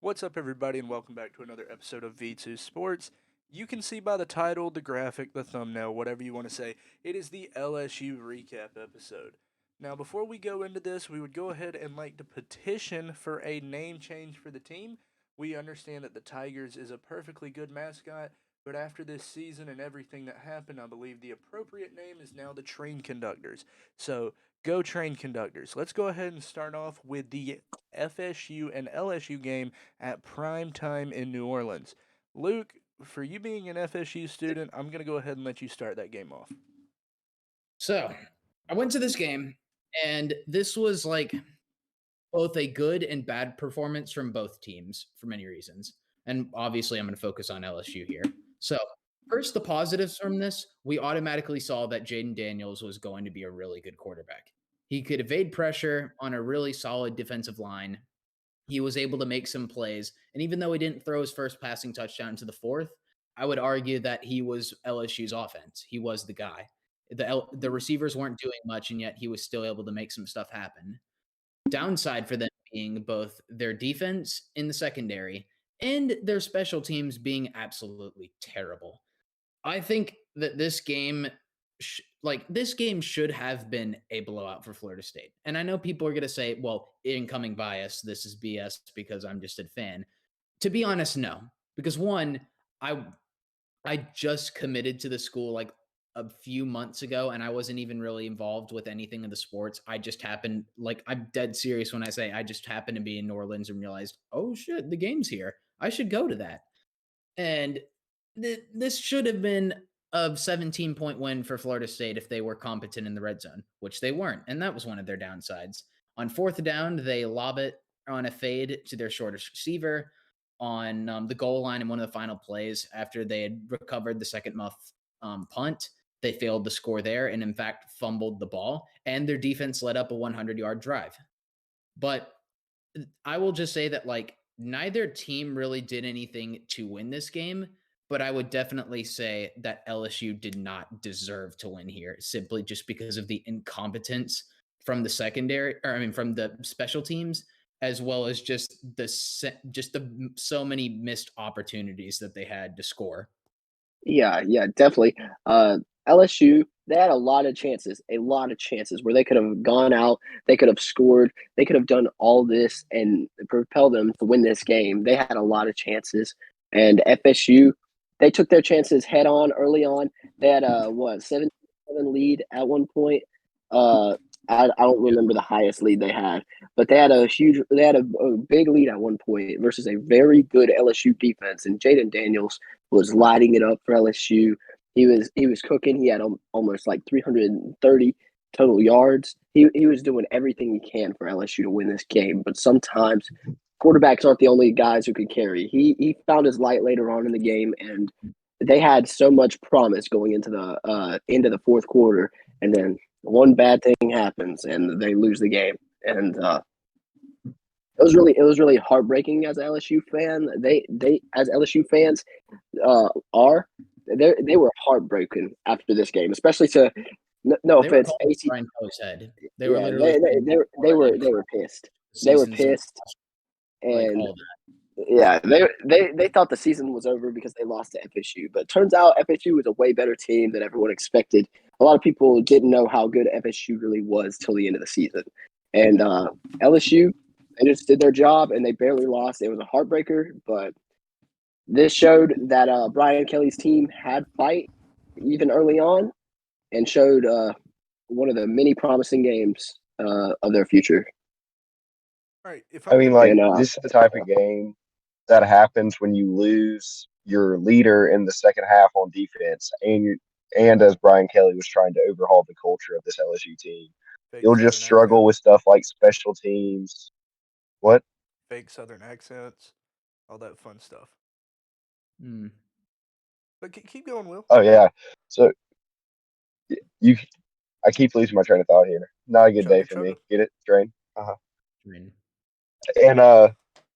What's up, everybody, and welcome back to another episode of V2 Sports. You can see by the title, the graphic, the thumbnail, whatever you want to say, it is the LSU recap episode. Now, before we go into this, we would go ahead and like to petition for a name change for the team. We understand that the Tigers is a perfectly good mascot, but after this season and everything that happened, I believe the appropriate name is now the Train Conductors. So, go Train Conductors. Let's go ahead and start off with the FSU and LSU game at prime time in New Orleans. Luke, for you being an FSU student, I'm going to go ahead and let you start that game off. So, I went to this game, and this was like both a good and bad performance from both teams for many reasons. And obviously, I'm going to focus on LSU here. So, first, the positives from this, we automatically saw that Jaden Daniels was going to be a really good quarterback. He could evade pressure on a really solid defensive line. He was able to make some plays. And even though he didn't throw his first passing touchdown to the fourth, I would argue that he was LSU's offense. He was the guy. The receivers weren't doing much, and yet he was still able to make some stuff happen. Downside for them being both their defense in the secondary and their special teams being absolutely terrible. I think that this game should have been a blowout for Florida State. And I know people are going to say, well, incoming bias, this is BS because I'm just a fan. To be honest, no. Because one, I I just committed to the school like a few months ago and I wasn't even really involved with anything in the sports. I just happened like I'm dead serious when I say I just happened to be in New Orleans and realized, "Oh shit, the game's here. I should go to that." And this should have been a 17-point win for Florida State if they were competent in the red zone, which they weren't. And that was one of their downsides. On fourth down, they lob it on a fade to their shortest receiver on the goal line in one of the final plays after they had recovered the second muff punt. They failed to score there and, in fact, fumbled the ball, and their defense led up a 100-yard drive. But I will just say that, like, neither team really did anything to win this game, but I would definitely say that LSU did not deserve to win here simply just because of the incompetence from the secondary, or I mean, from the special teams, as well as just the so many missed opportunities that they had to score. Yeah, definitely. LSU, they had a lot of chances where they could have gone out, they could have scored, they could have done all this and propel them to win this game. They had a lot of chances, and FSU, they took their chances head on early on. They had a what 7-7 lead at one point. Uh, I don't remember the highest lead they had, but they had a big lead at one point versus a very good LSU defense, and Jaden Daniels was lighting it up for LSU. He was cooking. He had almost like 330 total yards. He was doing everything he can for LSU to win this game. But sometimes quarterbacks aren't the only guys who can carry. He found his light later on in the game, and they had so much promise going into the fourth quarter, and then one bad thing happens, and they lose the game. And it was really heartbreaking as an LSU fan. They as LSU fans are they were heartbroken after this game, especially to no They were offense, calling AC. Brian Kelly's head. They were Yeah, literally saying they were pissed. the They were season's over, pissed, like and all that. yeah, they thought the season was over because they lost to FSU. But turns out FSU was a way better team than everyone expected. A lot of people didn't know how good FSU really was till the end of the season, and LSU, they just did their job and they barely lost. It was a heartbreaker, but this showed that Brian Kelly's team had fight even early on, and showed one of the many promising games of their future. All right, if I I'm mean, going like, And this is the type of game that happens when you lose your leader in the second half on defense, and as Brian Kelly was trying to overhaul the culture of this LSU team, fake you'll just Southern struggle accent, with stuff like special teams. What? fake Southern accents, all that fun stuff. Mm. But keep going, Will. Oh yeah. So you, I keep losing my train of thought here. Not a good day Chugga for chugga. me. Get it, train. Uh-huh. I mean, And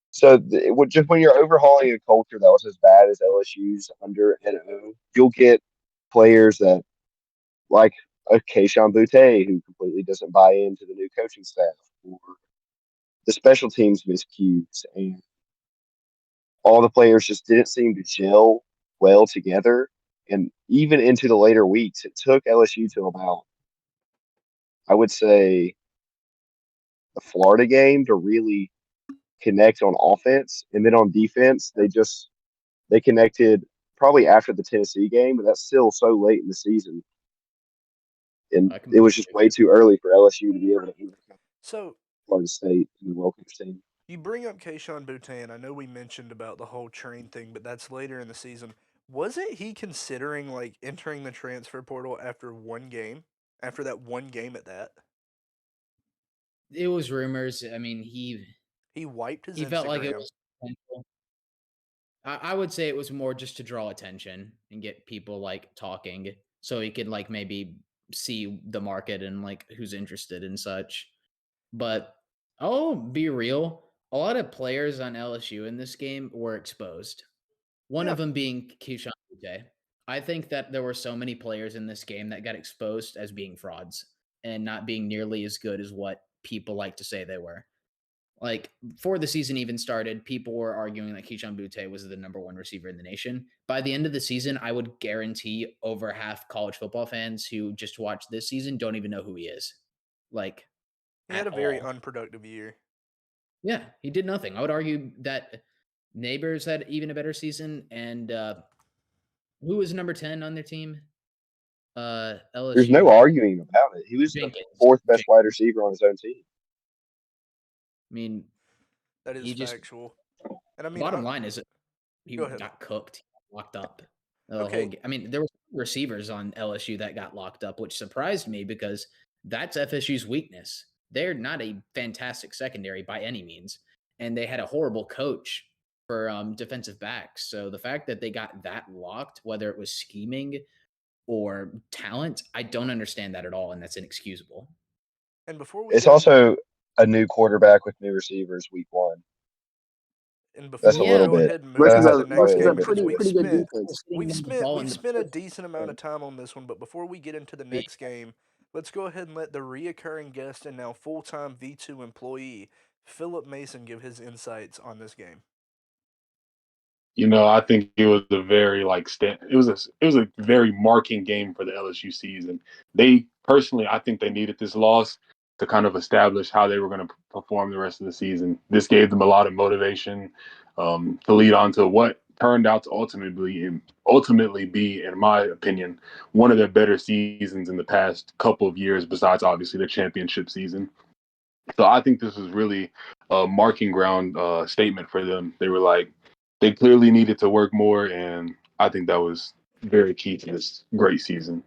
so just when you're overhauling a culture that was as bad as LSU's under NO, you'll get players that like a Keishawn Butte who completely doesn't buy into the new coaching staff, or the special teams miscues, and all the players just didn't seem to gel well together. And even into the later weeks, it took LSU to about, I would say, the Florida game to really connect on offense. And then on defense, they connected probably after the Tennessee game, but that's still so late in the season. And I it was completely just agree. way too early for LSU to be able to overcome So Florida State and the Wilkins team. you bring up Kayshawn Boutte. I know we mentioned about the whole train thing, but that's later in the season. Wasn't he considering like entering the transfer portal after one game? After that one game at that? It was rumors. I mean, He wiped his he felt like it Instagram. was potential. I would say it was more just to draw attention and get people like talking, so he could like maybe see the market and like who's interested and such. But I'll be real. A lot of players on LSU in this game were exposed. One Yeah. of them being Keyshawn Boutte. I think that there were so many players in this game that got exposed as being frauds and not being nearly as good as what people like to say they were. Like before the season even started, people were arguing that Keyshawn Boutte was the number one receiver in the nation. By the end of the season, I would guarantee over half college football fans who just watched this season don't even know who he is. Like He had at a very all. unproductive year. Yeah, he did nothing. I would argue that Neighbors had even a better season. And who was number 10 on their team? There's LSU no had arguing about it. He was the Jenkins. fourth best wide receiver on his own team. I mean, That is he just factual. And I mean, bottom line is he go ahead. got cooked, locked up. The Okay. whole. I mean, there were receivers on LSU that got locked up, which surprised me because that's FSU's weakness. They're not a fantastic secondary by any means, and they had a horrible coach for defensive backs. So the fact that they got that locked, whether it was scheming or talent, I don't understand that at all, and that's inexcusable. And before we It's get into also a new quarterback with new receivers week one. and That's before a we little go bit. ahead and move That Versus into a the has next probably a versus a game little bit to because pretty do with pretty it. good defense. Ball we've in the spent a first decent amount of time on this one, but before we get into the Yeah. next game, let's go ahead and let the reoccurring guest and now full-time V2 employee Philip Mason give his insights on this game. I think it was a very it was a very marking game for the LSU season. They personally, I think they needed this loss to kind of establish how they were going to perform the rest of the season. This gave them a lot of motivation to lead on to what turned out to ultimately be, in my opinion, one of their better seasons in the past couple of years. Besides, obviously, the championship season. So I think this was really a marking ground statement for them. They were like, they clearly needed to work more, and I think that was very key to this great season.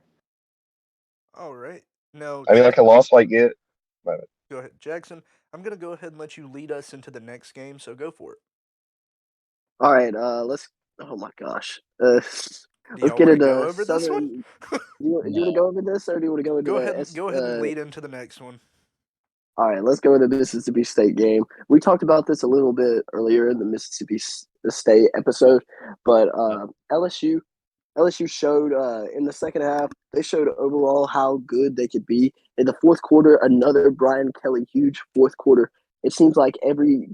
All right. Now, I mean, like a loss like it. go ahead. Jackson, I'm going to go ahead and let you lead us into the next game, so go for it. All right, let's. Oh my gosh, Do let's y'all get want to go into over this one? Southern. Do you want No. to go over this, or do you want to go into Go the ahead and go ahead and lead into the next one. All right, let's go with the Mississippi State game. We talked about this a little bit earlier in the Mississippi State episode, but LSU showed in the second half. They showed overall how good they could be. In the fourth quarter, another Brian Kelly huge fourth quarter. It seems like every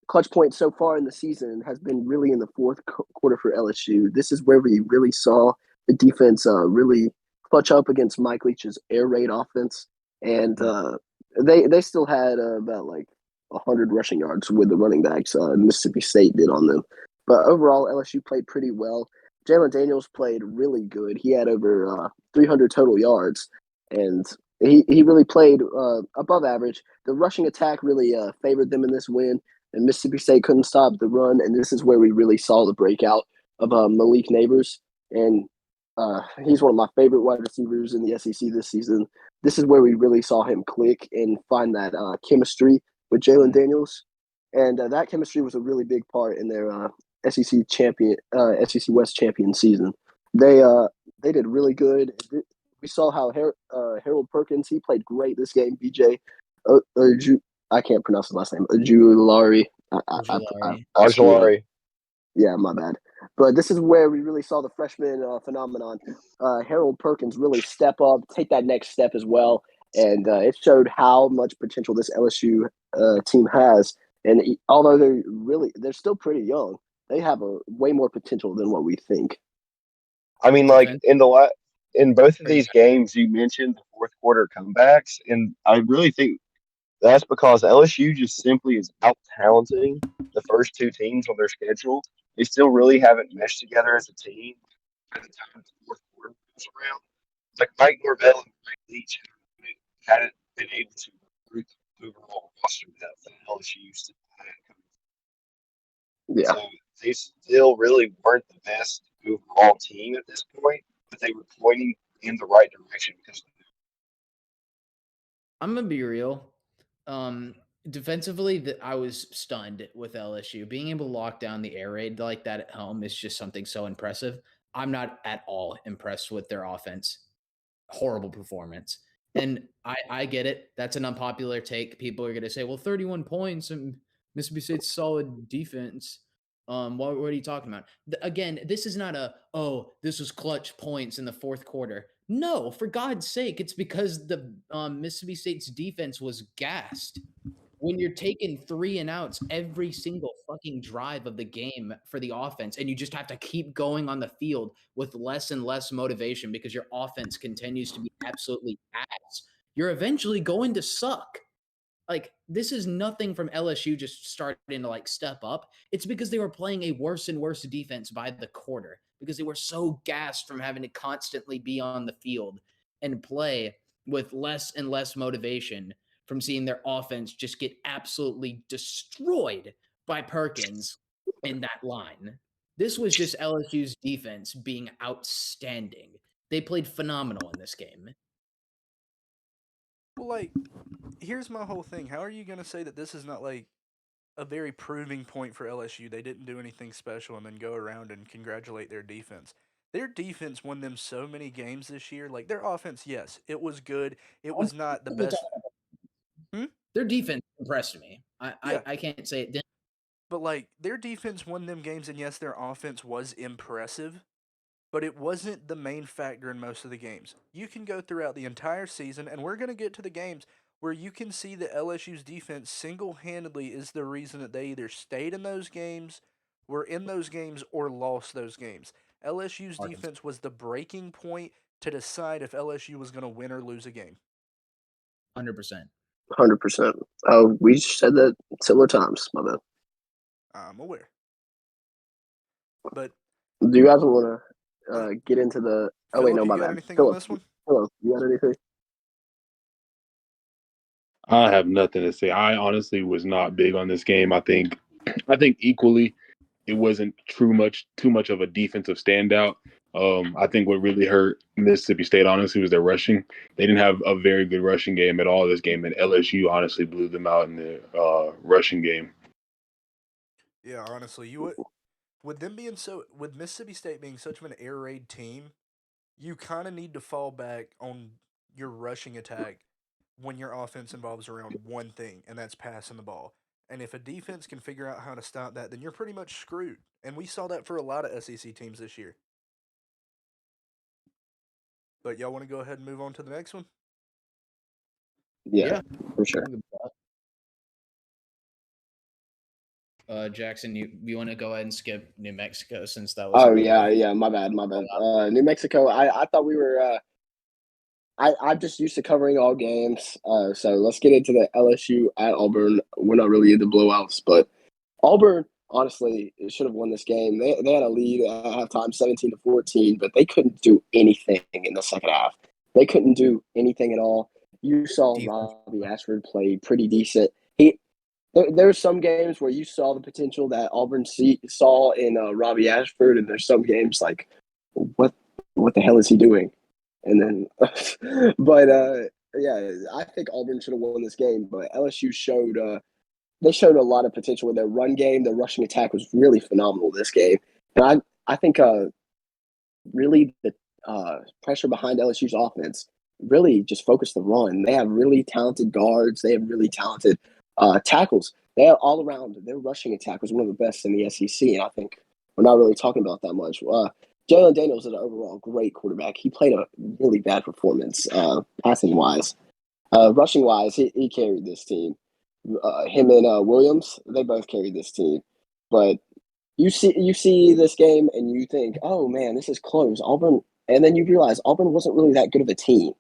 clutch point so far in the season has been really in the fourth quarter for LSU. This is where we really saw the defense really clutch up against Mike Leach's air raid offense, and they still had about like 100 rushing yards with the running backs Mississippi State did on them. But overall, LSU played pretty well. Jalen Daniels played really good. He had over 300 total yards, and he really played above average. The rushing attack really favored them in this win, and Mississippi State couldn't stop the run. And this is where we really saw the breakout of Malik Neighbors, and he's one of my favorite wide receivers in the SEC this season. This is where we really saw him click and find that chemistry with Jalen Daniels, and that chemistry was a really big part in their SEC West champion season. They did really good. We saw how Harold Perkins, he played great this game. BJ, I can't pronounce his last name. Ajulari. Ojulari. I screwed up. Ojulari. Yeah, my bad. But this is where we really saw the freshman phenomenon. Harold Perkins really step up, take that next step as well, and it showed how much potential this LSU team has. And although they're still pretty young, they have a way more potential than what we think. I mean, like Defense. in both of Are you these games, you mentioned the fourth quarter comebacks, and I really think that's because LSU just simply is out talenting the first two teams on their schedule. They still really haven't meshed together as a team by the time the fourth quarter comes around. Like Mike Norvell and Mike Leach hadn't been able to recruit the overall roster depth that LSU used to have. Yeah, So they still really weren't the best overall team at this point, but they were pointing in the right direction because I'm gonna be real. Defensively, I was stunned with LSU being able to lock down the air raid like that at home is just something so impressive. I'm not at all impressed with their offense. Horrible performance. And I get it. That's an unpopular take. People are gonna say, well, 31 points and Mississippi State's solid defense. What are you talking about? Again, this is not this was clutch points in the fourth quarter. No, for God's sake, it's because the Mississippi State's defense was gassed. When you're taking 3 and outs every single fucking drive of the game for the offense, and you just have to keep going on the field with less and less motivation because your offense continues to be absolutely ass, you're eventually going to suck. Like, this is nothing from LSU just starting to like step up. It's because they were playing a worse and worse defense by the quarter because they were so gassed from having to constantly be on the field and play with less and less motivation from seeing their offense just get absolutely destroyed by Perkins in that line. This was just LSU's defense being outstanding. They played phenomenal in this game. Well, like, here's my whole thing. How are you going to say that this is not, like, a very proving point for LSU? They didn't do anything special and then go around and congratulate their defense. Their defense won them so many games this year. Like, their offense, yes, it was good. It was not the best. Hmm? Their defense impressed me. Yeah. I can't say it didn't. But, like, their defense won them games, and yes, their offense was impressive, but it wasn't the main factor in most of the games. You can go throughout the entire season, and we're going to get to the games where you can see that LSU's defense single handedly is the reason that they either stayed in those games, were in those games, or lost those games. LSU's Arkansas. defense was the breaking point to decide if LSU was going to win or lose a game. 100%. 100%. Oh, we said that several times. My bad. I'm aware. But Do you guys want to get into the? Oh wait, Philip, no, you my got bad. anything on Philip, this one? you got anything? I have nothing to say. I honestly was not big on this game. I think equally it wasn't too much of a defensive standout. I think what really hurt Mississippi State honestly was their rushing. They didn't have a very good rushing game at all this game, and LSU honestly blew them out in the rushing game. Yeah, honestly, with Mississippi State being such of an air raid team, you kind of need to fall back on your rushing attack when your offense involves around one thing, and that's passing the ball. And if a defense can figure out how to stop that, then you're pretty much screwed. And we saw that for a lot of SEC teams this year. But y'all want to go ahead and move on to the next one? Yeah, for sure. Jackson, you want to go ahead and skip New Mexico since that was. Oh yeah. My bad. New Mexico. I thought we were. I'm just used to covering all games. So let's get into the LSU at Auburn. We're not really into blowouts, but Auburn honestly should have won this game. They had a lead at halftime, 17-14, but they couldn't do anything in the second half. They couldn't do anything at all. You saw Robbie Ashford play pretty decent. There's some games where you saw the potential that Auburn saw in Robbie Ashford, and there's some games like, what the hell is he doing? And then, but yeah, I think Auburn should have won this game, but LSU showed they showed a lot of potential with their run game. Their rushing attack was really phenomenal this game, and I think really the pressure behind LSU's offense really just focused the run. They have really talented guards. They have really talented tackles. They have all around. Their rushing attack was one of the best in the SEC, and I think we're not really talking about that much. Jalen Daniels is an overall great quarterback. He played a really bad performance, passing wise. Rushing wise, he carried this team. him and Williams, they both carried this team. But you see this game and you think, oh man, this is close. Auburn, and then you realize Auburn wasn't really that good of a team.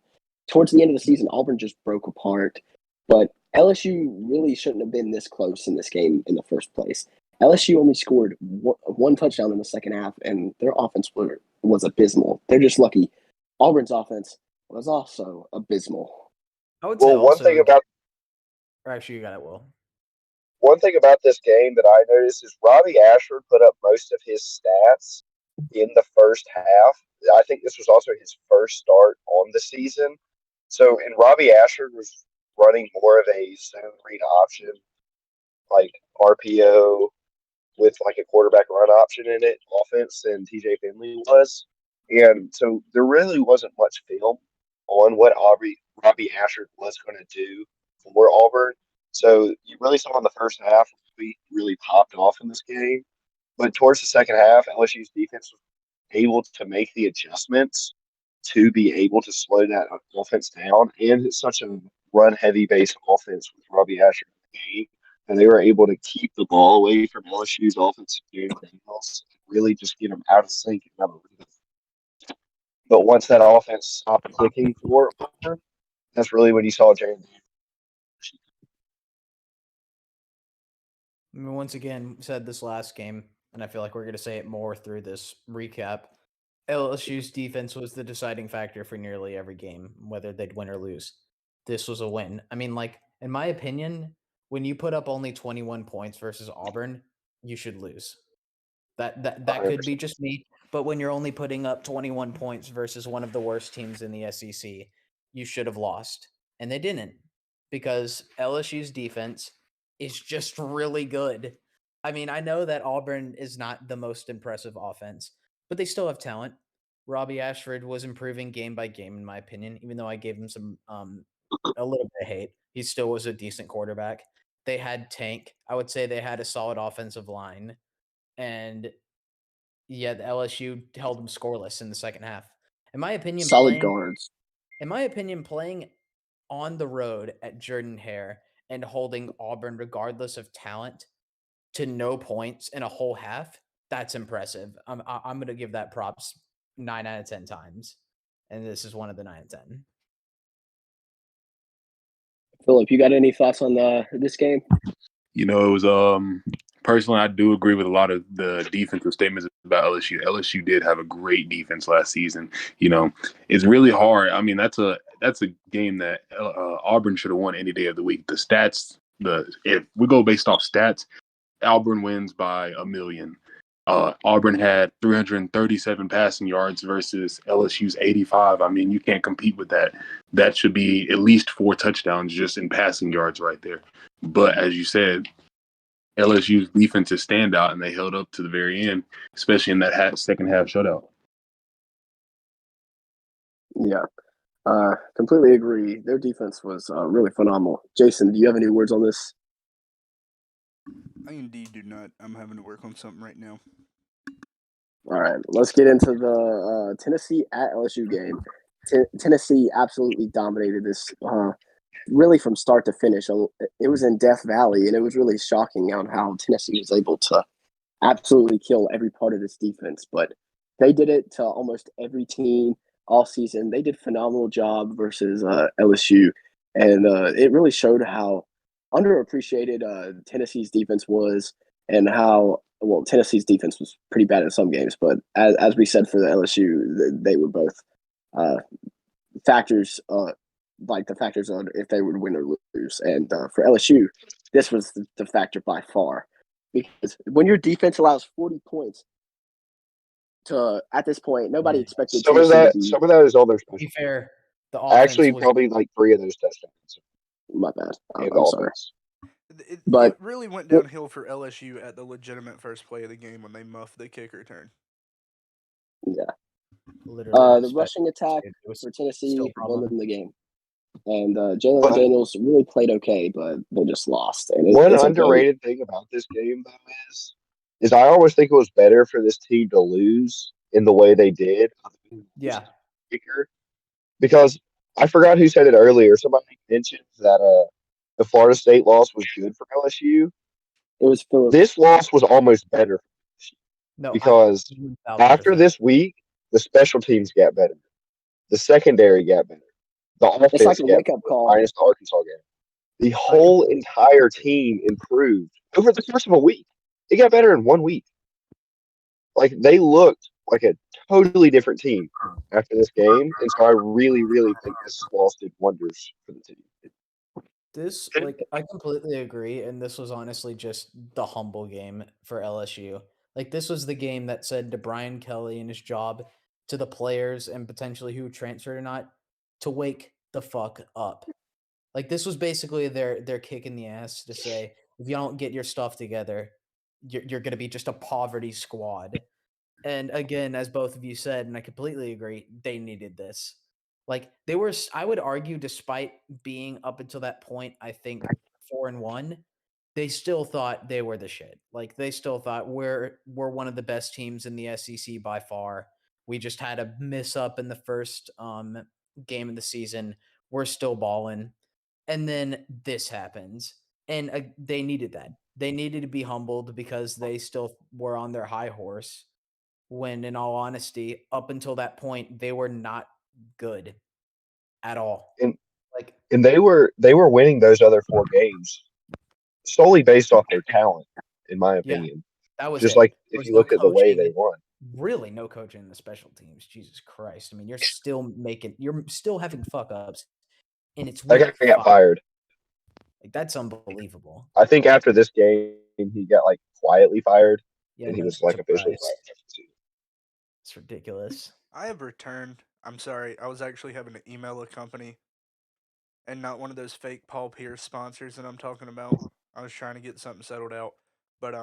Towards the end of the season, Auburn just broke apart. But LSU really shouldn't have been this close in this game in the first place. LSU only scored one touchdown in the second half, and their offense was abysmal. They're just lucky. Auburn's offense was also abysmal. I would say Well, also, or actually, you got it, Will. one thing about this game that I noticed is Robbie Ashford put up most of his stats in the first half. I think this was also his first start on the season. So, and Robbie Ashford was running more of a zone read option, like RPO with like a quarterback run option in it, offense than TJ Finley was. And so there really wasn't much film on what Robbie Ashford was going to do for Auburn. So you really saw in the first half we really popped off in this game. But towards the second half, LSU's defense was able to make the adjustments to be able to slow that offense down. And it's such a run heavy based offense with Robbie Ashford in the game. And they were able to keep the ball away from LSU's offense and do anything else, really just get them out of sync and out of rhythm. But once that offense stopped clicking for Auburn, that's really when you saw Jaron. I mean, once again, said this last game, and I feel like we're going to say it more through this recap. LSU's defense was the deciding factor for nearly every game, whether they'd win or lose. This was a win. I mean, like, in my opinion, when you put up only 21 points versus Auburn, you should lose. That could be just me, but when you're only putting up 21 points versus one of the worst teams in the SEC, you should have lost. And they didn't, because LSU's defense is just really good. I mean, I know that Auburn is not the most impressive offense, but they still have talent. Robbie Ashford was improving game by game, in my opinion, even though I gave him some a little bit of hate. He still was a decent quarterback. They had Tank. I would say they had a solid offensive line. And yeah, the LSU held them scoreless in the second half. In my opinion, Solid guards. In my opinion, playing on the road at Jordan-Hare and holding Auburn, regardless of talent, to no points in a whole half, that's impressive. I'm going to give that props 9 out of 10 times. And this is one of the 9 out of 10. Philip, you got any thoughts on this game? You know, it was personally, I do agree with a lot of the defensive statements about LSU. LSU did have a great defense last season. You know, it's really hard. I mean, that's a game that Auburn should have won any day of the week. The stats, if we go based off stats, Auburn wins by 1 million. Auburn had 337 passing yards versus LSU's 85. I mean, you can't compete with that. That should be at least 4 touchdowns just in passing yards right there. But as you said, LSU's defense is standout, and they held up to the very end, especially in that second half shutout. Yeah, completely agree. Their defense was really phenomenal. Jason, do you have any words on this? I indeed do not. I'm having to work on something right now. All right, let's get into the Tennessee at LSU game. Tennessee absolutely dominated this, really from start to finish. It was in Death Valley, and it was really shocking on how Tennessee was able to absolutely kill every part of this defense. But they did it to almost every team all season. They did a phenomenal job versus LSU, and it really showed how underappreciated Tennessee's defense was, and how Tennessee's defense was pretty bad in some games. But as we said for the LSU, they were both factors, like the factors on if they would win or lose. And for LSU, this was the factor by far, because when your defense allows 40 points at this point, nobody expected some of that is all their To be special. fair, the offense Actually, was probably like 3 of those touchdowns. My bad. I'm the sorry. offense. But It really went downhill for LSU at the legitimate first play of the game when they muffed the kick return. Yeah. literally The rushing attack it was for still Tennessee a won problem. them the game. And Jalen Daniels really played okay, but they just lost. And One it's underrated thing about this game, though, is I always think it was better for this team to lose in the way they did. Yeah. Because I forgot who said it earlier. Somebody mentioned that the Florida State loss was good for LSU. It was Philip. This loss was almost better for LSU No, because after 1000%. this week, the special teams got better, the secondary got better, the It's like offense a got wake up better, call. minus the Arkansas game. The I whole completely entire team improved over the course of a week. It got better in 1 week. Like they looked like a totally different team after this game, and so I really, really think this loss did wonders for the team. This, I completely agree, and this was honestly just the humble game for LSU. Like, this was the game that said to Brian Kelly and his job, to the players and potentially who transferred or not, to wake the fuck up. Like, this was basically their kick in the ass to say, if you don't get your stuff together, you're going to be just a poverty squad. And again, as both of you said, and I completely agree, they needed this. Like they were, I would argue, despite being up until that point, I think 4-1, they still thought they were the shit. Like they still thought we're one of the best teams in the SEC by far. We just had a miss up in the first game of the season. We're still balling, and then this happens, and they needed that. They needed to be humbled because they still were on their high horse when in all honesty, up until that point, they were not good at all. And Like, and they were winning those other 4 games solely based off their talent, in my yeah, opinion. that was Just it. like There if was you no look at the way they coaching, won. really no coaching in the special teams. Jesus Christ. I mean, you're still having fuck ups, and it's That week guy got 5. fired. Like, that's unbelievable. I think after this game, he got like quietly fired, Yeah, and he no was like officially surprise. fired. It's ridiculous. I have returned. I'm sorry. I was actually having to email a company and not one of those fake Paul Pierce sponsors that I'm talking about. I was trying to get something settled out. But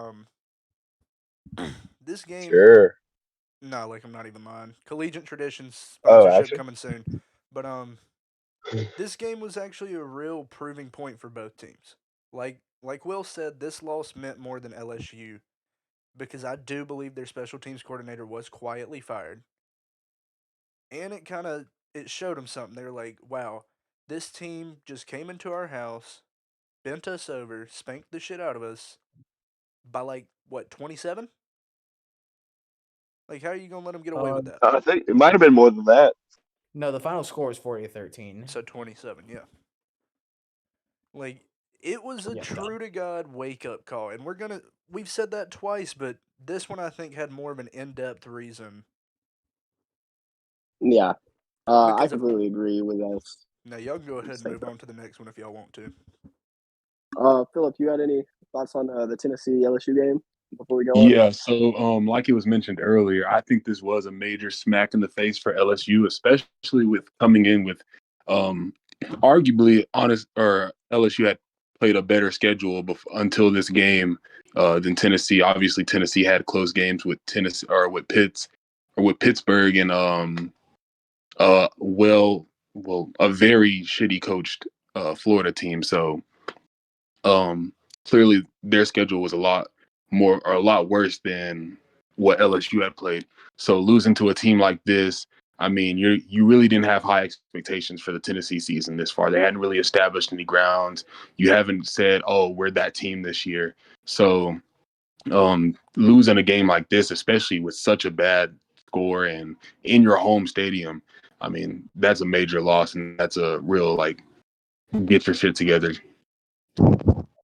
this game, Sure. no, like I'm not even lying. Collegiate Traditions Oh, sponsorship actually, coming soon. But this game was actually a real proving point for both teams. Like Will said, this loss meant more than LSU because I do believe their special teams coordinator was quietly fired. And it showed them something. They were like, "Wow, this team just came into our house, bent us over, spanked the shit out of us by like what 27? Like, how are you gonna let them get away with that?" I think it might have been more than that. No, the final score is 40-13. So 27, yeah. Like, it was a Yeah. true to God wake up call, and we've said that twice, but this one I think had more of an in depth reason Yeah, I because of. completely agree with us. Now y'all can go ahead and move on to the next one if y'all want to. Philip, you had any thoughts on the Tennessee LSU game before we go on? Yeah, so like it was mentioned earlier, I think this was a major smack in the face for LSU, especially with coming in with arguably honest or LSU had played a better schedule until this game than Tennessee. Obviously, Tennessee had close games with Tennessee or with Pittsburgh and a very shitty coached Florida team. So clearly their schedule was a lot worse than what LSU had played. So losing to a team like this, I mean, you really didn't have high expectations for the Tennessee season this far. They hadn't really established any grounds. You haven't said, "Oh, we're that team this year." So losing a game like this, especially with such a bad score and in your home stadium, I mean, that's a major loss, and that's a real get your shit together.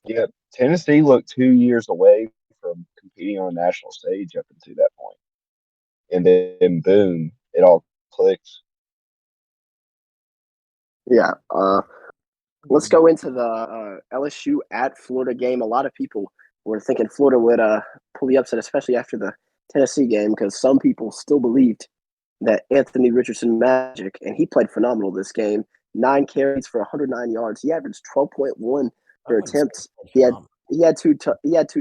Yeah, Tennessee looked 2 years away from competing on a national stage up until that point, and then boom, it all clicks. Yeah. Let's go into the LSU at Florida game. A lot of people were thinking Florida would pull the upset, especially after the Tennessee game, because some people still believed that Anthony Richardson magic, and he played phenomenal this game. 9 carries for 109 yards. He averaged 12.1 per attempts. He had two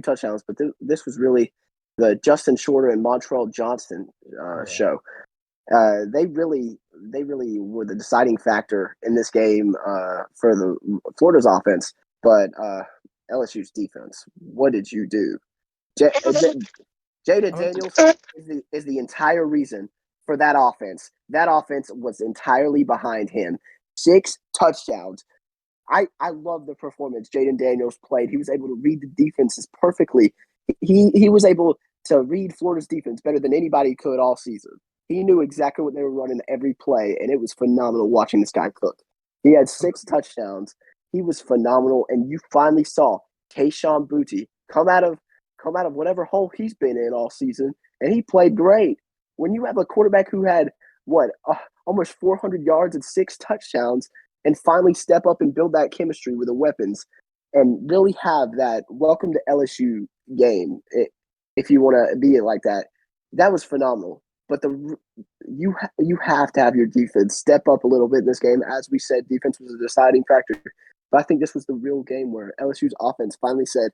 touchdowns, but this was really the Justin Shorter and Montreal Johnston show. They really were the deciding factor in this game for the Florida's offense, but LSU's defense. What did you do? Jaden Daniels is the entire reason for that offense. That offense was entirely behind him. 6 touchdowns. I love the performance Jaden Daniels played. He was able to read the defenses perfectly. He was able to read Florida's defense better than anybody could all season. He knew exactly what they were running every play, and it was phenomenal watching this guy cook. He had 6 touchdowns. He was phenomenal, and you finally saw Kayshon Boutte come out of whatever hole he's been in all season, and he played great. When you have a quarterback who had almost 400 yards and 6 touchdowns, and finally step up and build that chemistry with the weapons, and really have that welcome to LSU game, if you want to be it like that, that was phenomenal. But you have to have your defense step up a little bit in this game. As we said, defense was a deciding factor. But I think this was the real game where LSU's offense finally said,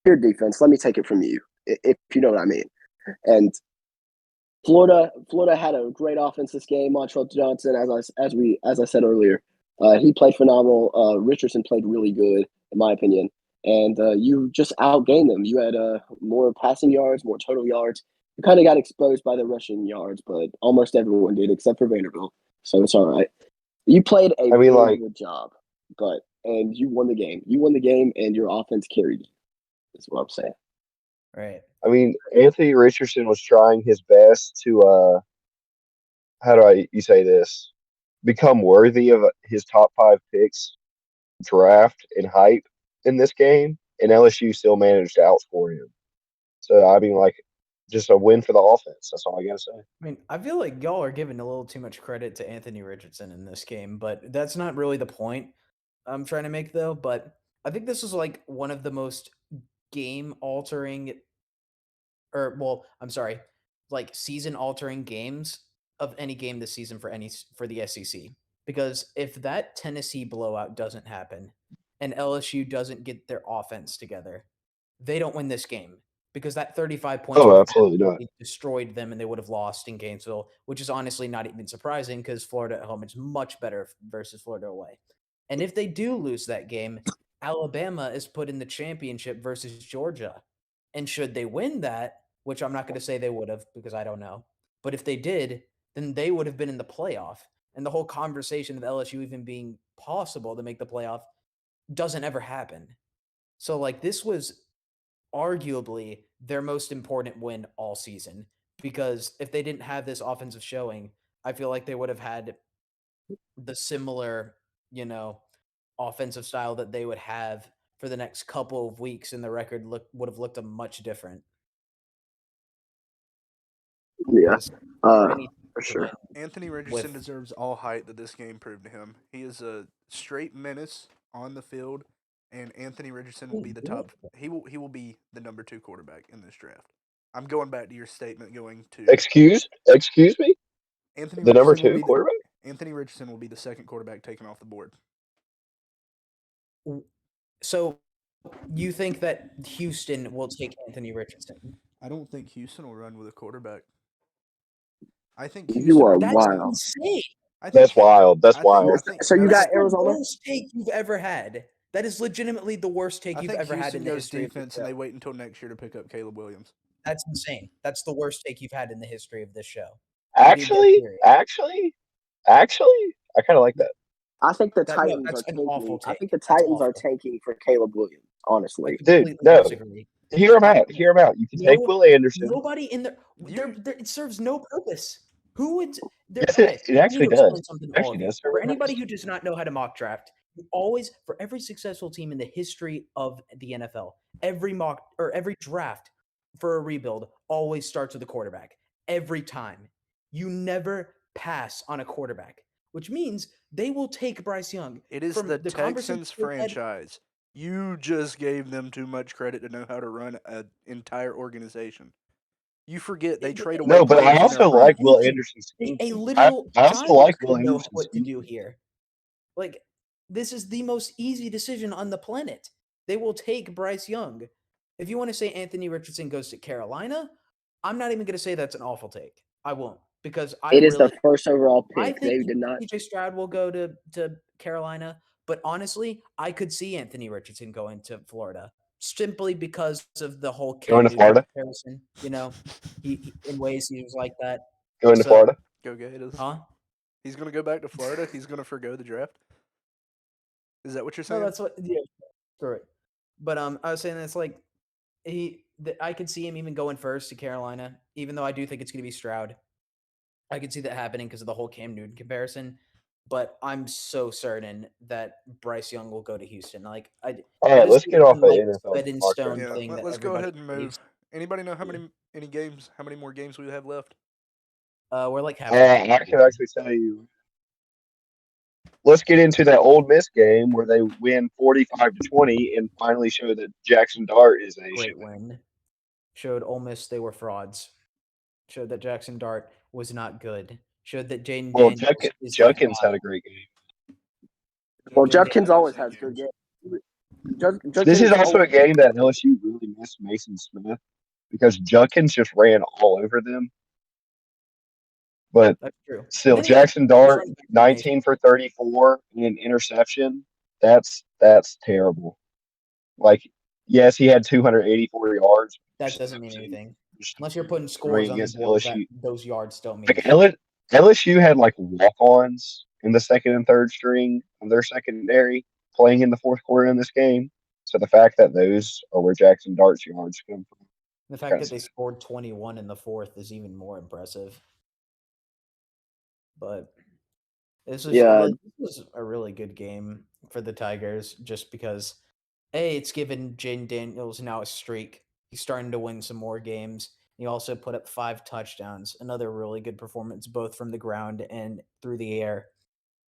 "Here, defense, let me take it from you," if you know what I mean. And Florida had a great offense this game. Montrell Johnson, as I said earlier, he played phenomenal. Richardson played really good, in my opinion. And you just outgained them. You had more passing yards, more total yards. You kind of got exposed by the rushing yards, but almost everyone did except for Vanderbilt. So it's all right. You played a really good job, and you won the game. You won the game, and your offense carried you. That's what I'm saying. Right. I mean, Anthony Richardson was trying his best to how do you say this? Become worthy of his top 5 picks draft and hype in this game, and LSU still managed to outscore him. So I mean, like, just a win for the offense. That's all I gotta say. I mean, I feel like y'all are giving a little too much credit to Anthony Richardson in this game, but that's not really the point I'm trying to make, though. But I think this was like one of the most game altering, like season altering games of any game this season for the SEC. Because if that Tennessee blowout doesn't happen and LSU doesn't get their offense together, they don't win this game. Because that 35 points would have absolutely not. destroyed them and they would have lost in Gainesville, which is honestly not even surprising because Florida at home is much better versus Florida away. And if they do lose that game, Alabama is put in the championship versus Georgia. And should they win that, which I'm not going to say they would have because I don't know, but if they did, then they would have been in the playoff. And the whole conversation of LSU even being possible to make the playoff doesn't ever happen. So, like, this was arguably their most important win all season because if they didn't have this offensive showing, I feel like they would have had the similar, offensive style that they would have for the next couple of weeks, and the record would have looked a much different. Yeah, for sure. Anthony Richardson deserves all hype that this game proved to him. He is a straight menace on the field, and Anthony Richardson will be the top. He will be the number 2 quarterback in this draft. I'm going back to your statement. Going to excuse me. Anthony the number Richardson 2 quarterback. Anthony Richardson will be the second quarterback taken off the board. So, you think that Houston will take Anthony Richardson? I don't think Houston will run with a quarterback. I think You Houston. are That's wild. insane. That's wild. That's wild. So you got Arizona. The worst take you've ever had. That is legitimately the worst take you've ever had in the history of defense, and they wait until next year to pick up Caleb Williams. That's insane. That's the worst take you've had in the history of this show. Actually, I kind of like that. I think the Titans are tanking. I think the Titans are tanking for Caleb Williams. Honestly, dude, no. Hear him out. You can take Will Anderson. Nobody in there. It serves no purpose. Who would? It actually does. For anybody who does not know how to mock draft, you always, for every successful team in the history of the NFL, every draft for a rebuild always starts with a quarterback. Every time. You never pass on a quarterback, which means they will take Bryce Young. It is the Texans franchise. You just gave them too much credit to know how to run an entire organization. You forget they trade away. No, but I also like Will Anderson's scheme. A literal I also like Will know Anderson's what to do here. Like, this is the most easy decision on the planet. They will take Bryce Young. If you want to say Anthony Richardson goes to Carolina, I'm not even going to say that's an awful take. I won't. Because it is the first overall pick. I think CJ Stroud will go to Carolina, but honestly, I could see Anthony Richardson going to Florida simply because of the whole going to Florida comparison. He in ways he was like that. Going to Florida, go Gators. Huh? He's going to go back to Florida. He's going to forgo the draft. Is that what you're No, saying? that's what. Yeah, screw it. But I was saying it's like I could see him even going first to Carolina, even though I do think it's going to be Stroud. I could see that happening because of the whole Cam Newton comparison. But I'm so certain that Bryce Young will go to Houston. Like All it right, is let's get off of like NFL set in talk stone right Yeah, now. thing that let's go everybody ahead and move. believes. Anybody know how many more games we have left? We're like halfway. I can actually tell you. Let's get into that Ole Miss game where they win 45-20 and finally show that Jackson Dart is a Great shit. win. Showed Ole Miss they were frauds. Showed that Jackson Dart was not good. Showed that Jaden Well, Daniels is the Judkins had guy. a great game. Well, Judkins had Judkins an always excellent has good game. games. This is Judkins also a always game that LSU really missed Mason Smith because Judkins just ran all over them. But That's true. And still, then he had Jackson nice Dart, running back combination. 19 for 34 and an interception. That's terrible. Like, yes, he had 284 yards. That doesn't mean anything. Unless you're putting Going scores on the against board, that LSU. those yards don't mean Like shit. LSU had like walk-ons in the second and third string of their secondary playing in the fourth quarter in this game. So the fact that those are where Jackson Dart's yards come from, The fact kind that of they scored 21 in the fourth is even more impressive. But this Yeah, was a really good game for the Tigers just because it's given Jaden Daniels now a streak. He's starting to win some more games. He also put up 5 touchdowns, another really good performance both from the ground and through the air.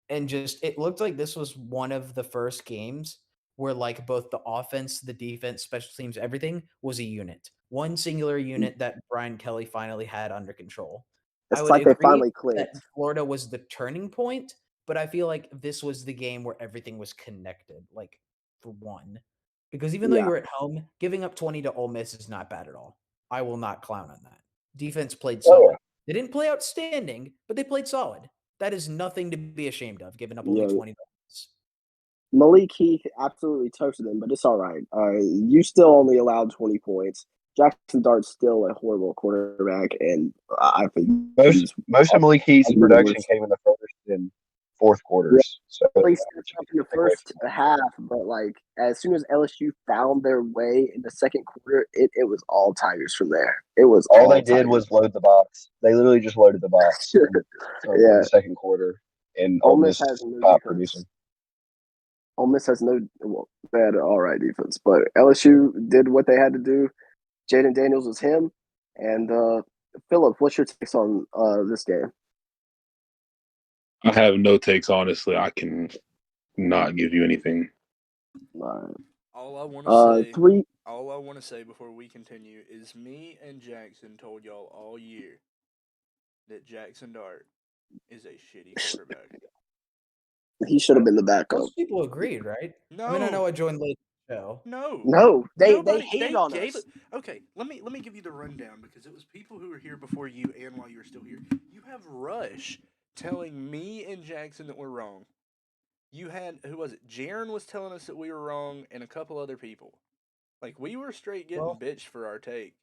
And just it looked like this was one of the first games where like both the offense, the defense, special teams, everything was a unit. One singular unit that Brian Kelly finally had under control. I it's would like they agree finally that clicked. Florida was the turning point, but I feel like this was the game where everything was connected, like for one. Because even though Yeah, you were at home, giving up 20 to Ole Miss is not bad at all. I will not clown on that. Defense played oh, solid. They didn't play outstanding, but they played solid. That is nothing to be ashamed of, giving up only yeah. 20 points. Malik Heath absolutely toasted them, but it's all right. You still only allowed 20 points. Jackson Dart's still a horrible quarterback, and I think most of Malik Heath's arguably the production worst. came in the first and fourth Yeah, quarters. So really that stepped should up in the take away first half, but like as soon as LSU found their way in the second quarter, it was all Tigers from there. It was all they all did Tigers. was load the box. They literally just loaded the box for Yeah, the second quarter, and Ole Ole Miss Miss has no stopped defense. producing. Ole Miss has no. Well, they had an all right defense, but LSU did what they had to do. Jaden Daniels was him, and Philip, what's your takes on this game? I have no takes, honestly. I can not give you anything. All I want to say, Three. all I want to say before we continue is me and Jackson told y'all all year that Jackson Dart is a shitty quarterback. He should have been the backup. Most people agreed, right? I mean, I know No, I joined late in the show. no, No, they nobody. hated They on gave us. it. Okay, let me give you the rundown because it was people who were here before you and while you were still here. You have Rush telling me and Jackson that we're wrong. You had who was it? Jaron was telling us that we were wrong, and a couple other people. Like we were straight getting Well, bitched for our take.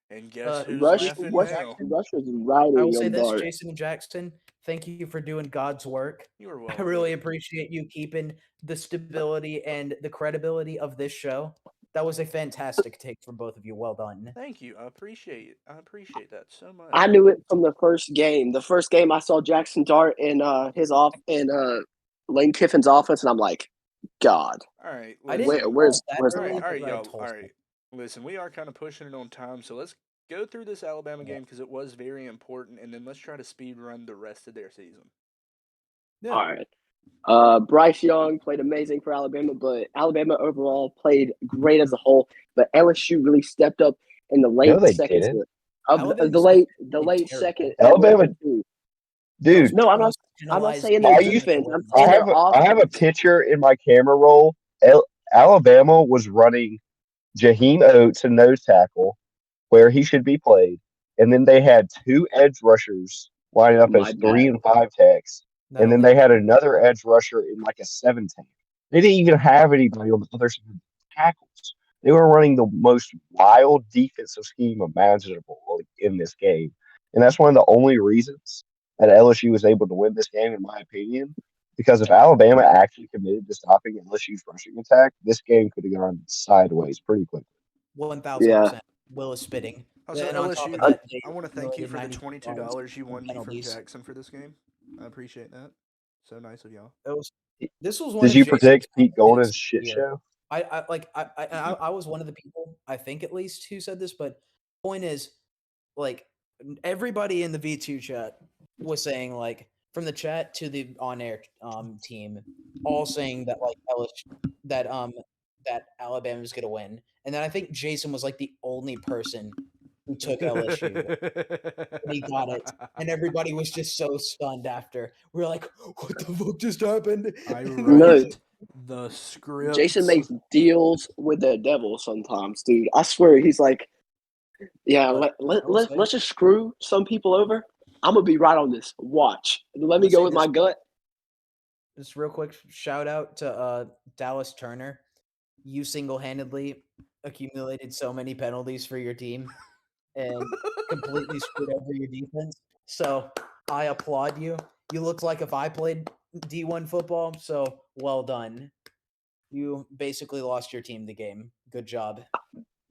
And guess who's Rush Jason laughing and was now? Jackson, Rush was I will riding say on this, Dart. Jason and Jackson, thank you for doing God's work. You were I welcome. really appreciate you keeping the stability and the credibility of this show. That was a fantastic take from both of you. Well done. Thank you. I appreciate it. I appreciate that so much. I knew it from the first game. The first game I saw Jackson Dart in Lane Kiffin's offense, and I'm like, God, All right, I listen. didn't where's that where's All early, right, the all right, but I y'all. told All right, listen. We are kind of pushing it on time, so let's go through this Alabama game because it was very important, and then let's try to speed run the rest of their season. Yeah. All right. Bryce Young played amazing for Alabama, but Alabama overall played great as a whole. But LSU really stepped up in the No, late they seconds didn't. of Alabama's the late terrible. second Alabama, halfway through. dude. No, I'm not saying their I used. defense. I'm I saying their have I have a offense. picture in my camera roll. Alabama was running Jaheim Oates and nose tackle where he should be played, and then they had two edge rushers lining up My as 3 bad. and 5 techs, and then they had another edge rusher in like a 7 tech. They didn't even have anybody on the other side of the tackles. They were running the most wild defensive scheme imaginable in this game, and that's one of the only reasons that LSU was able to win this game, in my opinion, Because if Alabama actually committed to stopping LSU's rushing attack, this game could have gone sideways pretty quickly. 1,000%. Will is spitting. Also, And on top LSU, of that, they I want to thank you for the accumulated $22 you won me from penalties. Jackson for this game. I appreciate that. So nice of y'all. This was one Did of you Jason's predict Pete Golden's picks shit here. show? I was one of the people, I think at least, who said this, but point is, like, everybody in the V2 chat was saying, like, from the chat to the on-air team, all saying that like that Alabama was gonna win, and then I think Jason was like the only person who took LSU. And he got it, and everybody was just so stunned after. We were like, "What the fuck just happened?" I No. write the script. Jason makes deals with the devil sometimes, dude. I swear, he's like, yeah, But I will say- let's just screw some people over. I'm gonna be right on this. Watch. Let me I'll go say with my this. gut. Just real quick, shout out to Dallas Turner. You single-handedly accumulated so many penalties for your team and completely screwed over your defense. So I applaud you. You looked like if I played D1 football, so well done. You basically lost your team the game. Good job.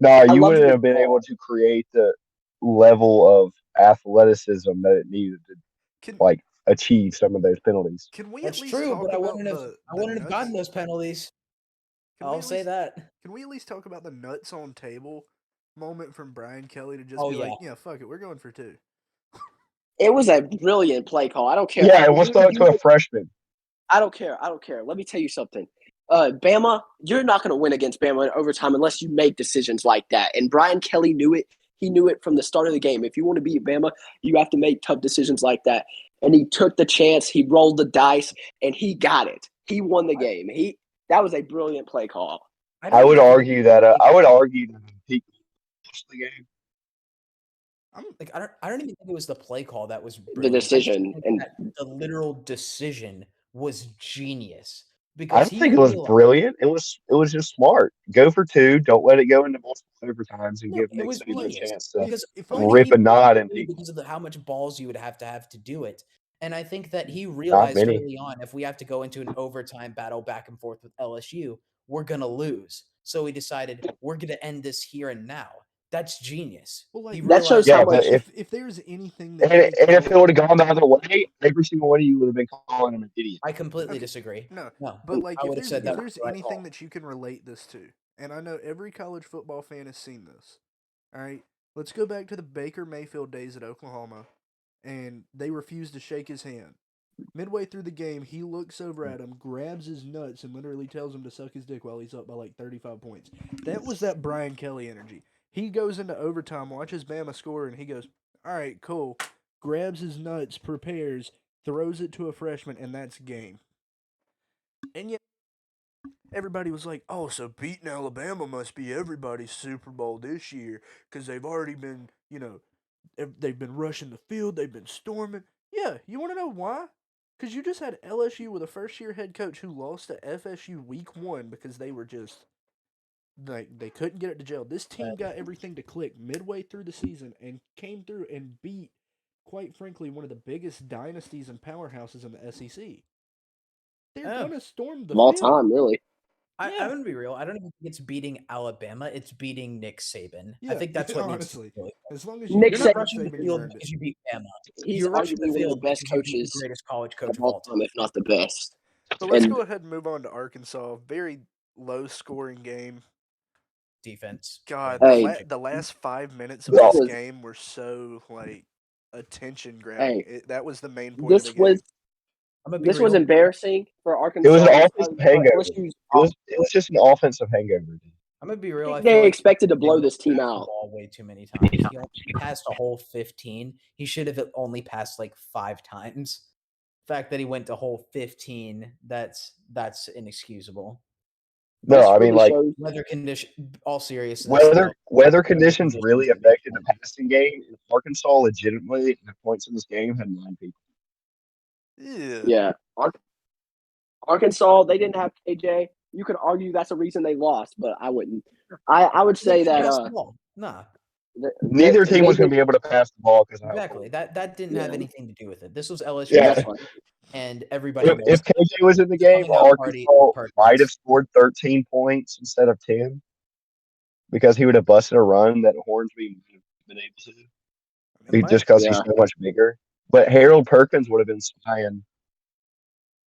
No, you love wouldn't your have been call. able to create the level of athleticism that it needed to Can like achieve some of those penalties. can we That's at least true, talk but I about wouldn't have the I wouldn't have nuts? gotten those penalties. Can we I'll at say least- that. Can we at least talk about the nuts on table moment from Brian Kelly to just Oh, be yeah. like, yeah, fuck it, we're going for 2. It was a brilliant play call. I don't care. Yeah, it was thrown to a freshman. I don't care. Let me tell you something. Bama, you're not going to win against Bama in overtime unless you make decisions like that. And Brian Kelly knew it. He knew it from the start of the game. If you want to beat Bama, you have to make tough decisions like that. And he took the chance. He rolled the dice, and he got it. He won the game. That was a brilliant play call. I would argue that Pete lost the game. I don't even think it was the play call that was The brilliant. I just decision think and that the literal decision was genius I because don't think it was realized- brilliant. It was just smart. Go for 2. Don't let it go into multiple overtimes and No, give it Nick was Saban a genius. chance to Because If so only many rip a people knot in disagree people. because of how much balls you would have to do it. And I think that he Not realized many. early on, if we have to go into an overtime battle back and forth with LSU, we're gonna lose. So he decided we're gonna end this here and now. That's genius. Well, like, He that shows realized Yeah, how but much. if there's anything that And any if it college- would have gone the other way, every single one of you would have been calling him an idiot. I completely Okay, disagree. No, No, but like I if would have there's said that. if there's was the right anything call. that you can relate this to, and I know every college football fan has seen this. All right, let's go back to the Baker Mayfield days at Oklahoma, and they refused to shake his hand. Midway through the game, he looks over at him, grabs his nuts, and literally tells him to suck his dick while he's up by like 35 points. That was that Brian Kelly energy. He goes into overtime, watches Bama score, and he goes, all right, cool. Grabs his nuts, prepares, throws it to a freshman, and that's game. And yet, everybody was like, oh, so beating Alabama must be everybody's Super Bowl this year because they've already been, they've been rushing the field, they've been storming. Yeah, you want to know why? Because you just had LSU with a first-year head coach who lost to FSU week 1 because they were just, like, they couldn't get it to jail. This team got everything to click midway through the season and came through and beat, quite frankly, one of the biggest dynasties and powerhouses in the SEC. They're Yeah. going to storm the Of all field. time, really. I'm Yeah. gonna be real. I don't even think it's beating Alabama. It's beating Nick Saban. I Yeah, think that's what honestly. needs to be. As long as Nick You're beat not Saban- rushing the Saban, you field earned it. because you beat Bama. He's You're rushing arguably the one of field the best because you beat coaches the greatest college coach of of all all time. time, if not the best. So let's And- go ahead and move on to Arkansas. Very low-scoring game. Defense. God, Hey. the last 5 minutes of That this was- game were so like attention-grabbing. Hey, That was the main point This of the game. was I'm gonna be this was real. embarrassing for Arkansas. It was an because, offensive hangover. LSU's It was just an offensive hangover. Dude. I'm gonna be real. I They feel like expected to they blow this team passed the out. ball way too many times. He only passed a whole 15. He should have only passed like 5 times. The fact that he went to whole 15, that's inexcusable. No, This I mean really like shows- Weather condition, all seriousness. weather conditions really conditions. affected the passing game. Arkansas legitimately, at points in this game, had 9 people. Yeah. Arkansas, they didn't have KJ. You could argue that's a reason they lost, but I wouldn't. I would say that Nah, Neither team was going to be able to pass the ball because exactly. That didn't have Yeah. anything to do with it. This was LSU. Yeah. That's fine. and everybody knows If KJ was in the the game, coming out party Arkansas is might have Perkins. scored 13 points instead of 10 because he would have busted a run that Hornsby would have been able to. I mean, Just because he's Yeah. so much bigger. But Harold Perkins would have been spying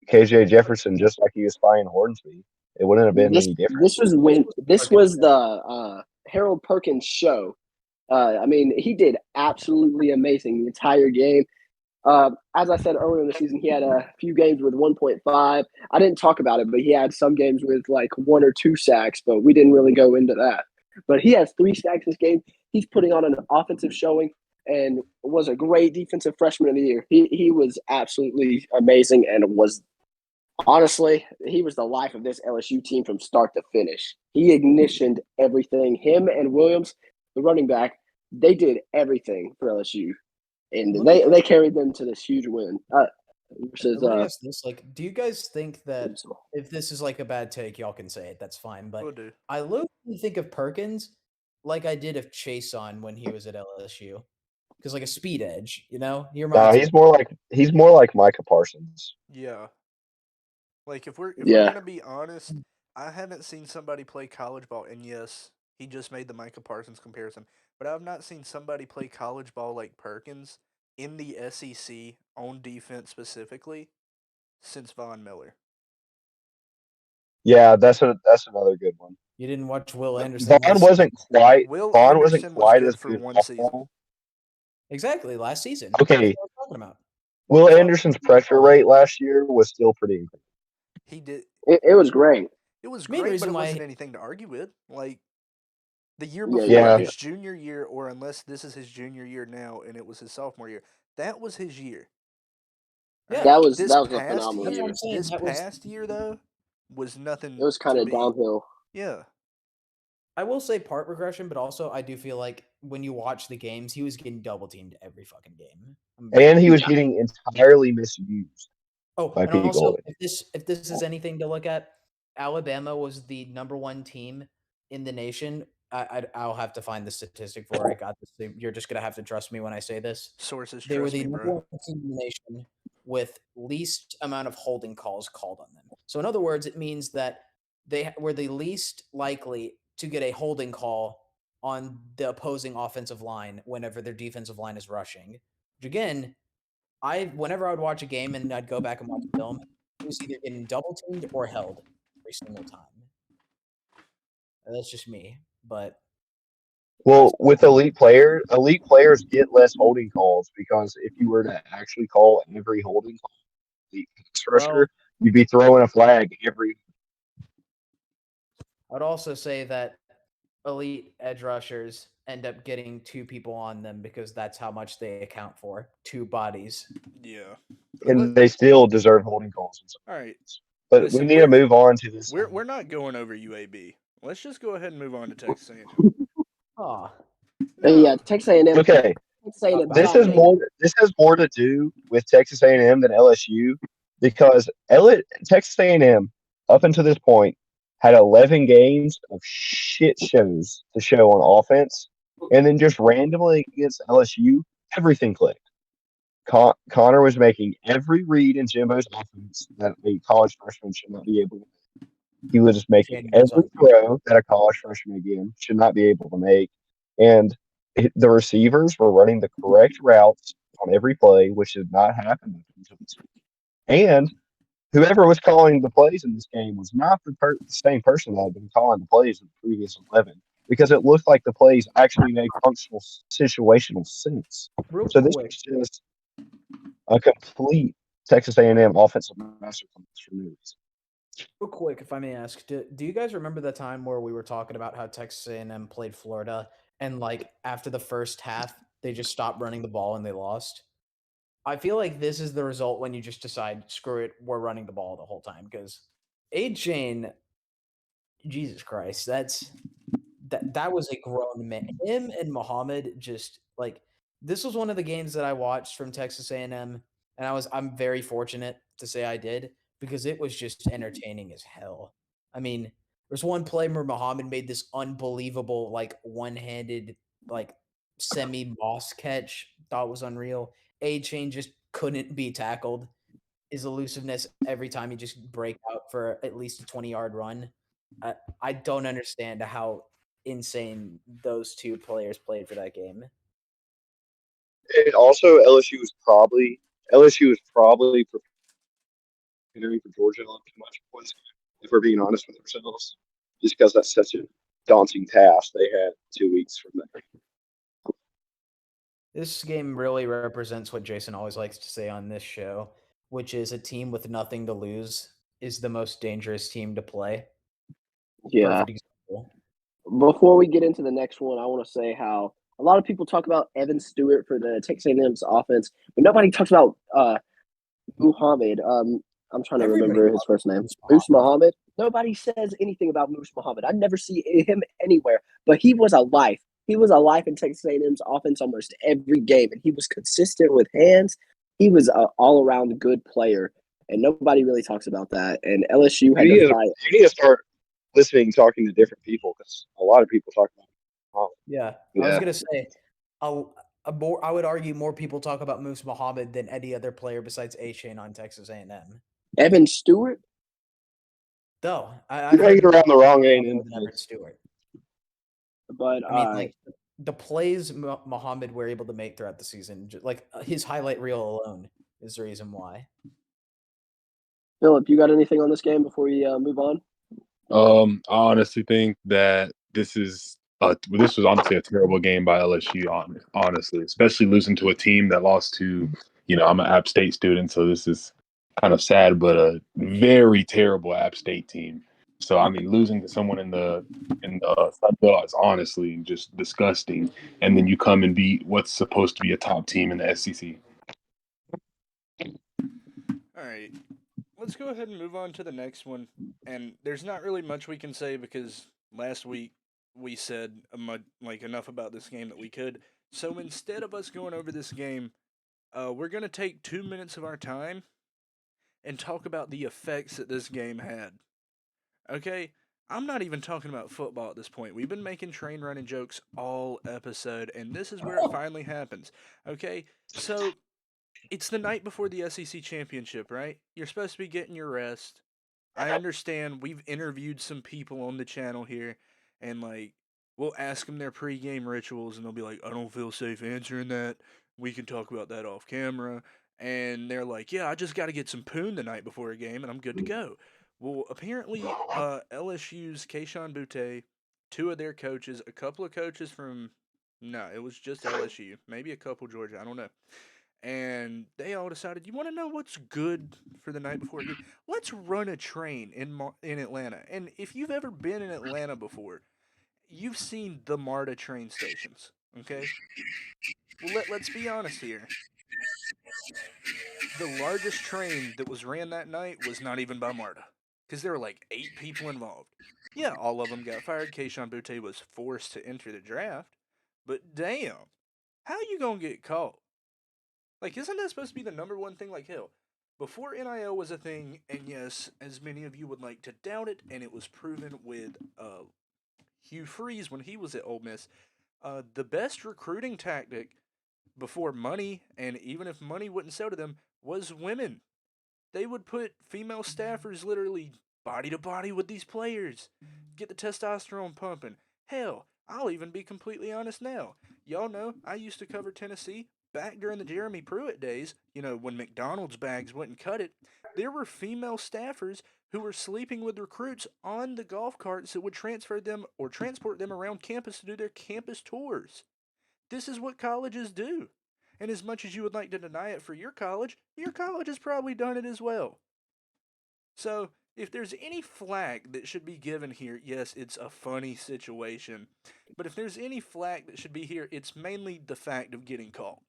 KJ Jefferson just like he was spying Hornsby. It wouldn't have been This any different. this was when this Perkins. was the Harold Perkins show. I mean, he did absolutely amazing the entire game. As I said earlier in the season, he had a few games with 1.5. I didn't talk about it, but he had some games with like 1 or 2 sacks, but we didn't really go into that. But he has 3 sacks this game. He's putting on an offensive showing and was a great defensive freshman of the year. He was absolutely amazing and was honestly, he was the life of this LSU team from start to finish. He ignitioned everything. Him and Williams, the running back, they did everything for LSU, and they carried them to this huge win. Versus Let me ask this: like, do you guys think that Clemson. if this is like a bad take, y'all can say it. That's fine. But we'll do. I literally think of Perkins like I did of Chase on when he was at LSU, because like a speed edge, you know, he No, reminds me. he's more like Micah Parsons. Yeah. Like if we're Yeah. gonna be honest, I haven't seen somebody play college ball, and yes, he just made the Micah Parsons comparison, but I've not seen somebody play college ball like Perkins in the SEC on defense specifically since Von Miller. Yeah, that's another good one. You didn't watch Will But Anderson. Vaughn last wasn't season. quite Will Vaughn wasn't Anderson was quite good as for good one off season. ball. Exactly, last season. That's Okay, what I'm talking about. Will So- Anderson's pressure rate last year was still pretty incredible. He did. It was great. It was Main great, but reason it why- wasn't anything to argue with. Like the year Yeah, before, yeah. his junior year, or unless this is his junior year now, and it was his sophomore year, that was his year. Yeah. That was This a past phenomenal That's what year, I'm saying, this that was- past year though, was nothing. It was kind to of be. downhill. Yeah, I will say part regression, but also I do feel like when you watch the games, he was getting double teamed every fucking game. And he was Yeah. getting entirely misused. Oh, by and Pete also Golding. if this is anything to look at, Alabama was the #1 team in the nation. I'll have to find the statistic for it. God, you're just gonna have to trust me when I say this. sources They were trust the me, number bro. 1 team in the nation with least amount of holding calls called on them. So in other words, it means that they were the least likely to get a holding call on the opposing offensive line whenever their defensive line is rushing. Which again, whenever I would watch a game and I'd go back and watch film, he was either getting double teamed or held every single time. That's just me, but Well, with elite players get less holding calls because if you were to actually call every holding call, elite pass rusher, you'd be throwing a flag every. I'd also say that elite edge rushers end up getting 2 people on them because that's how much they account for, 2 bodies. Yeah. And they still deserve holding calls. All right. But Listen, we need to move on to this. We're not going over UAB. Let's just go ahead and move on to Texas A&M. Oh, Yeah, Texas A&M. Okay, Texas A&M this dominated. has more to do with Texas A&M than LSU because Texas A&M up until this point had 11 games of shit shows to show on offense, and then just randomly against LSU, everything clicked. Connor was making every read in Jimbo's offense that a college freshman should not be able to make. He was just making Shane was every throw that a college freshman again should not be able to make. And the receivers were running the correct routes on every play, which did not happen until this week. And whoever was calling the plays in this game was not the same person that had been calling the plays in the previous 11 because it looked like the plays actually made functional situational sense. real So this quick. was just a complete Texas A&M offensive masterclass for no reason. Real quick, if I may ask, do you guys remember the time where we were talking about how Texas A&M played Florida and like after the first half they just stopped running the ball and they lost? I feel like this is the result when you just decide, screw it, we're running the ball the whole time because A-Chain, Jesus Christ, that was a grown man. Him and Muhammad just like this was one of the games that I watched from Texas A&M, and I'm very fortunate to say I did because it was just entertaining as hell. I mean, there's one play where Muhammad made this unbelievable like one-handed like semi moss catch, thought was unreal. A-Chain just couldn't be tackled. his elusiveness every time he just break out for at least a 20-yard run. I don't understand how insane those two players played for that game. And also, LSU was probably preparing for Georgia a little too much points, if we're being honest with ourselves, just because that's such a daunting task they had 2 weeks from there. This game really represents what Jason always likes to say on this show, which is a team with nothing to lose is the most dangerous team to play. Yeah. Perfect example. Before we get into the next one, I want to say how a lot of people talk about Evan Stewart for the Texas A&M's offense, but nobody talks about Muhammad. I'm trying to Everybody remember his loves first name. Moose Moose Muhammad. Muhammad. Nobody says anything about Moose Muhammad. I never see him anywhere, but he was a life. He was a life in Texas A&M's offense almost every game, and he was consistent with hands. He was an all-around good player, and nobody really talks about that. And LSU had to fight. You need to start listening, talking to different people, because a lot of people talk about it. Yeah, I was gonna say, I would argue more people talk about Moose Muhammad than any other player besides A-Chain on Texas A&M. Evan Stewart. Though You're hanging around the wrong A&M Evan fans. Stewart. But I mean, like the plays Muhammad were able to make throughout the season, like his highlight reel alone is the reason why. Philip, you got anything on this game before we move on? I honestly think that this was honestly a terrible game by LSU. Honestly, especially losing to a team that lost to, I'm an App State student, so this is kind of sad, but a very terrible App State team. So I mean, losing to someone in the Sun Belt is honestly just disgusting. And then you come and beat what's supposed to be a top team in the SEC. All right, let's go ahead and move on to the next one. And there's not really much we can say because last week we said enough about this game that we could. So instead of us going over this game, we're gonna take 2 minutes of our time and talk about the effects that this game had. Okay? I'm not even talking about football at this point. We've been making train running jokes all episode, and this is where it finally happens. Okay? So, it's the night before the SEC championship, right? You're supposed to be getting your rest. I understand we've interviewed some people on the channel here, and we'll ask them their pregame rituals, and they'll be like, I don't feel safe answering that. We can talk about that off camera. And they're like, yeah, I just got to get some poon the night before a game, and I'm good to go. Well, apparently, LSU's Keyshawn Butte, two of their coaches, a couple of coaches from, no, it was just LSU, maybe a couple Georgia, I don't know. And they all decided, you want to know what's good for the night before a game? Let's run a train in Atlanta. And if you've ever been in Atlanta before, you've seen the MARTA train stations, okay? Well, let's be honest here. The largest train that was ran that night was not even by MARTA, because there were like 8 people involved. Yeah, all of them got fired. Keyshawn Butte was forced to enter the draft, but damn, how you gonna get caught? Like, isn't that supposed to be the number one thing? Like, hell, before NIL was a thing, and yes, as many of you would like to doubt it, and it was proven with Hugh Freeze when he was at Ole Miss, the best recruiting tactic before money, and even if money wouldn't sell to them, was women. They would put female staffers literally body to body with these players, get the testosterone pumping. Hell, I'll even be completely honest now. Y'all know I used to cover Tennessee back during the Jeremy Pruitt days, when McDonald's bags wouldn't cut it. There were female staffers who were sleeping with recruits on the golf carts that would transfer them or transport them around campus to do their campus tours. This is what colleges do. And as much as you would like to deny it for your college has probably done it as well. So, if there's any flag that should be given here, yes, it's a funny situation. But if there's any flag that should be here, it's mainly the fact of getting caught.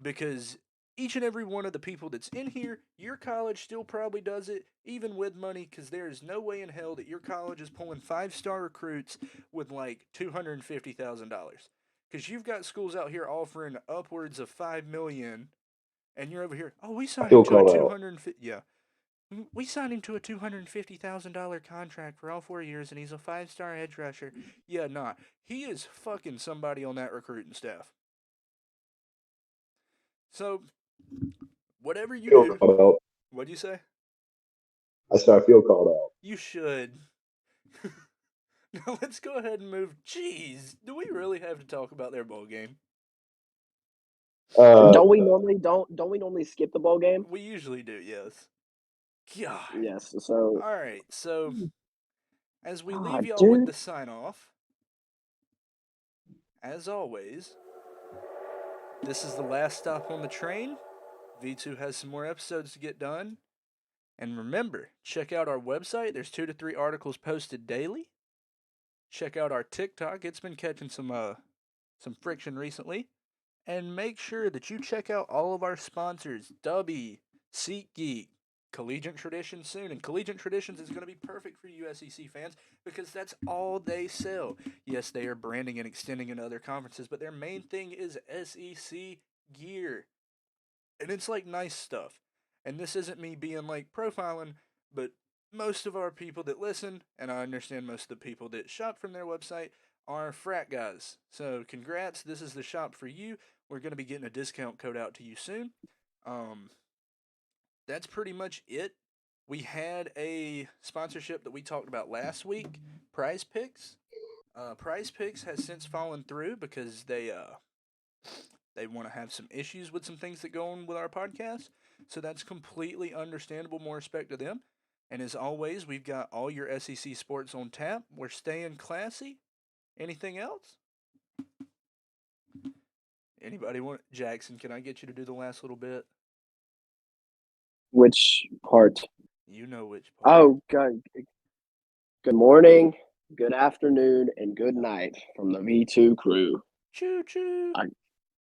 Because each and every one of the people that's in here, your college still probably does it, even with money, because there is no way in hell that your college is pulling 5-star recruits with like $250,000. Because you've got schools out here offering upwards of $5 million, and you're over here, oh, we signed him to a we signed him to a $250,000 contract for all 4 years, and he's a 5-star edge rusher. Yeah, nah, he is fucking somebody on that recruiting staff. So, whatever you Feel do. called out. What'd you say? I said I feel called out. You should. Now let's go ahead and move. Jeez, do we really have to talk about their bowl game? Don't we normally skip the bowl game? We usually do, yes. God. Yes. So All right, so as we leave God, y'all with dude. the sign off, as always, this is the last stop on the train. V2 has some more episodes to get done. And remember, check out our website. There's 2 to 3 articles posted daily. Check out our TikTok. It's been catching some friction recently. And make sure that you check out all of our sponsors, Dubby, SeatGeek, Collegiate Traditions soon. And Collegiate Traditions is going to be perfect for you SEC fans because that's all they sell. Yes, they are branding and extending into other conferences, but their main thing is SEC gear. And it's like nice stuff. And this isn't me being like profiling, but most of our people that listen, and I understand most of the people that shop from their website, are frat guys. So congrats, this is the shop for you. We're going to be getting a discount code out to you soon. That's pretty much it. We had a sponsorship that we talked about last week, Prize Picks. Prize Picks has since fallen through because they want to have some issues with some things that go on with our podcast. So that's completely understandable. More respect to them. And as always, we've got all your SEC sports on tap. We're staying classy. Anything else? Anybody want Jackson? Can I get you to do the last little bit? Which part? You know which part. Oh, God. Good morning, good afternoon, and good night from the V2 crew. Choo choo.